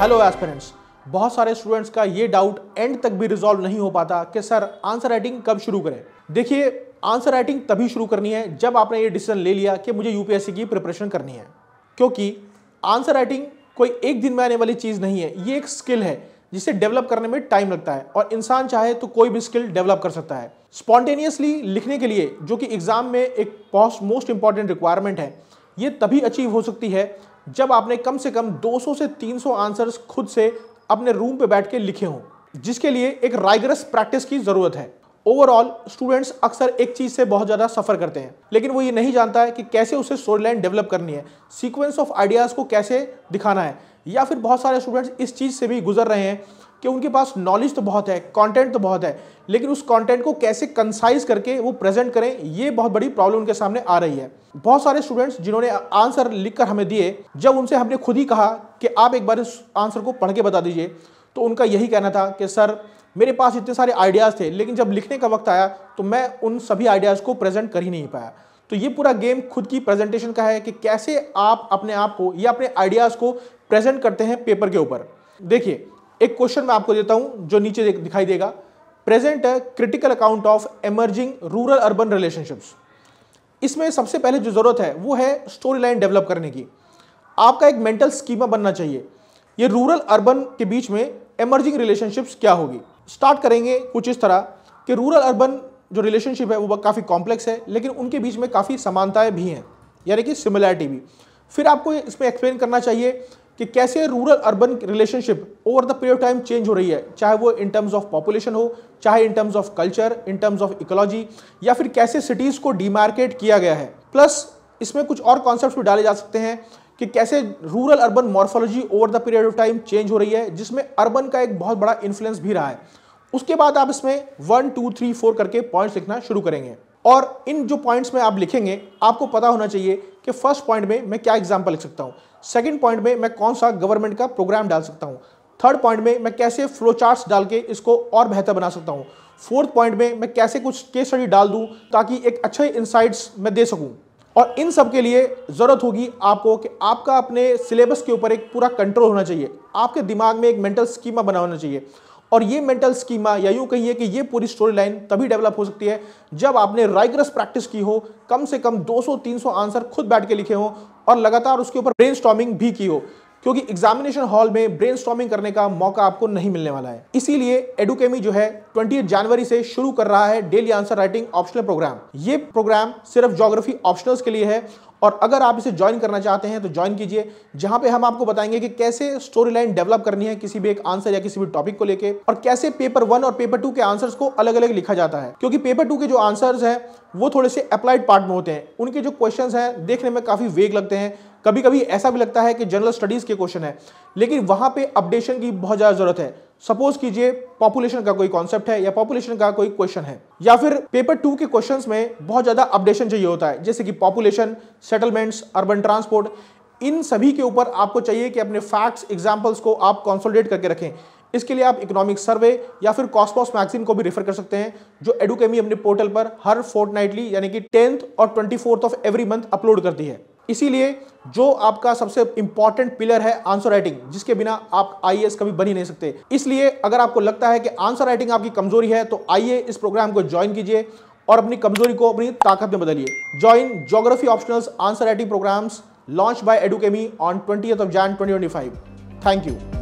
Hello aspirants, बहुत सारे students का ये डाउट एंड तक भी रिजॉल्व नहीं हो पाता कि सर आंसर राइटिंग कब शुरू करें। देखिए, आंसर राइटिंग तभी शुरू करनी है जब आपने ये डिसीजन ले लिया कि मुझे यूपीएससी की प्रिपरेशन करनी है, क्योंकि आंसर राइटिंग कोई एक दिन में आने वाली चीज़ नहीं है। ये एक स्किल है जिसे डेवलप करने में टाइम लगता है और इंसान चाहे तो कोई भी स्किल डेवलप कर सकता है। स्पॉन्टेनियसली लिखने के लिए, जो कि एग्जाम में एक मोस्ट इंपॉर्टेंट रिक्वायरमेंट है, ये तभी अचीव हो सकती है जब आपने कम से कम 200 से 300 आंसर्स खुद से अपने रूम पे बैठ के लिखे हों, जिसके लिए एक राइगरस प्रैक्टिस की जरूरत है। ओवरऑल स्टूडेंट्स अक्सर एक चीज से बहुत ज्यादा सफर करते हैं, लेकिन वो ये नहीं जानता है कि कैसे उसे स्टोरी लाइन डेवलप करनी है, सीक्वेंस ऑफ आइडियाज को कैसे दिखाना है। या फिर बहुत सारे स्टूडेंट्स इस चीज से भी गुजर रहे हैं कि उनके पास नॉलेज तो बहुत है, कंटेंट तो बहुत है, लेकिन उस कंटेंट को कैसे कंसाइज करके वो प्रेजेंट करें, ये बहुत बड़ी प्रॉब्लम उनके सामने आ रही है। बहुत सारे स्टूडेंट्स जिन्होंने आंसर लिखकर हमें दिए, जब उनसे हमने खुद ही कहा कि आप एक बार इस आंसर को पढ़ के बता दीजिए, तो उनका यही कहना था कि सर मेरे पास इतने सारे आइडियाज़ थे, लेकिन जब लिखने का वक्त आया तो मैं उन सभी आइडियाज़ को प्रेजेंट कर ही नहीं पाया। तो ये पूरा गेम खुद की प्रेजेंटेशन का है कि कैसे आप अपने आप को या अपने आइडियाज़ को प्रेजेंट करते हैं पेपर के ऊपर। देखिए, एक क्वेश्चन मैं आपको देता हूं जो नीचे दिखाई देगा। प्रेजेंट है critical account of emerging rural urban relationships. इसमें सबसे पहले जो जरूरत है वो है स्टोरी लाइन डेवलप करने की। आपका एक मेंटल स्कीमा बनना चाहिए, ये रूरल अर्बन के बीच में एमर्जिंग रिलेशनशिप्स क्या होगी। स्टार्ट करेंगे कुछ इस तरह कि रूरल अर्बन जो रिलेशनशिप है वो काफ़ी कॉम्प्लेक्स है, लेकिन उनके बीच में काफ़ी समानताएं भी हैं, यानी कि सिमिलैरिटी भी। फिर आपको इसमें एक्सप्लेन करना चाहिए कि कैसे rural urban relationship over the period of time change हो रही है, चाहे वो इन टर्म्स ऑफ पॉपुलेशन हो, चाहे in terms of culture, in terms of ecology, या फिर कैसे सिटीज़ को डिमार्केट किया गया है। प्लस इसमें कुछ और कॉन्सेप्ट्स भी डाले जा सकते हैं कि कैसे rural urban morphology over the period of time change हो रही है, जिसमें अर्बन का एक बहुत बड़ा इन्फ्लुएंस भी रहा है। उसके बाद आप इसमें 1, 2, 3, 4 करके पॉइंट्स लिखना शुरू करेंगे, और इन जो पॉइंट्स में आप लिखेंगे आपको पता होना चाहिए कि फर्स्ट पॉइंट में मैं क्या एग्जांपल लिख सकता हूँ, सेकंड पॉइंट में मैं कौन सा गवर्नमेंट का प्रोग्राम डाल सकता हूँ, थर्ड पॉइंट में मैं कैसे फ्लो चार्ट्स डाल के इसको और बेहतर बना सकता हूँ, फोर्थ पॉइंट में मैं कैसे कुछ केस स्टडी डाल दूँ ताकि एक अच्छे इंसाइट्स मैं दे सकूँ। और इन सब के लिए ज़रूरत होगी आपको कि आपका अपने सिलेबस के ऊपर एक पूरा कंट्रोल होना चाहिए, आपके दिमाग में एक मेंटल स्कीमा बना होना चाहिए। और ये मेंटल स्कीमा, या यूँ कहिए कि ये पूरी स्टोरी लाइन तभी डेवलप हो सकती है जब आपने राइगरस प्रैक्टिस की हो, कम से कम 200-300 आंसर खुद बैठ के लिखे हो और लगातार उसके ऊपर ब्रेनस्टॉर्मिंग भी की हो, क्योंकि एग्जामिनेशन हॉल में ब्रेनस्टॉर्मिंग करने का मौका आपको नहीं मिलने वाला है। इसीलिए एडुकेमी जो है 20 जनवरी से शुरू कर रहा है daily answer writing optional programme. ये प्रोग्राम सिर्फ ज्योग्राफी ऑप्शनल्स के लिए है, और अगर आप इसे ज्वाइन करना चाहते हैं तो ज्वाइन कीजिए, जहां पे हम आपको बताएंगे कि कैसे स्टोरी लाइन डेवलप करनी है किसी भी एक आंसर या किसी भी टॉपिक को लेके, और कैसे पेपर 1 और पेपर 2 के आंसर्स को अलग अलग लिखा जाता है, क्योंकि पेपर 2 के जो आंसर्स हैं वो थोड़े से अप्लाइड पार्ट में होते हैं। उनके जो क्वेश्चंस हैं देखने में काफी वेग लगते हैं, कभी कभी ऐसा भी लगता है कि जनरल स्टडीज के क्वेश्चन है, लेकिन वहां पे अपडेशन की बहुत ज्यादा जरूरत है। सपोज कीजिए पॉपुलेशन का कोई कॉन्सेप्ट है या पॉपुलेशन का कोई क्वेश्चन है, या फिर पेपर 2 के क्वेश्चंस में बहुत ज्यादा अपडेशन चाहिए होता है, जैसे कि पॉपुलेशन, सेटलमेंट्स, अर्बन ट्रांसपोर्ट। इन सभी के ऊपर आपको चाहिए कि अपने फैक्ट्स, एग्जांपल्स को आप कंसोलिडेट करके रखें। इसके लिए आप इकोनॉमिक सर्वे या फिर कॉस्मोस मैगजीन को भी रेफर कर सकते हैं, जो एडुकेमी अपने पोर्टल पर हर फोर्टनाइटली यानी कि 10th और 24th of every month upload करती है। इसीलिए जो आपका सबसे इंपॉर्टेंट पिलर है आंसर राइटिंग, जिसके बिना आप आईएएस कभी बन ही नहीं सकते। इसलिए अगर आपको लगता है कि आंसर राइटिंग आपकी कमजोरी है तो आइए इस प्रोग्राम को ज्वाइन कीजिए और अपनी कमजोरी को अपनी ताकत में बदलिए। Join geography optionals answer writing programs launch by Edukemy on 20th of Jan 2025। Thank you.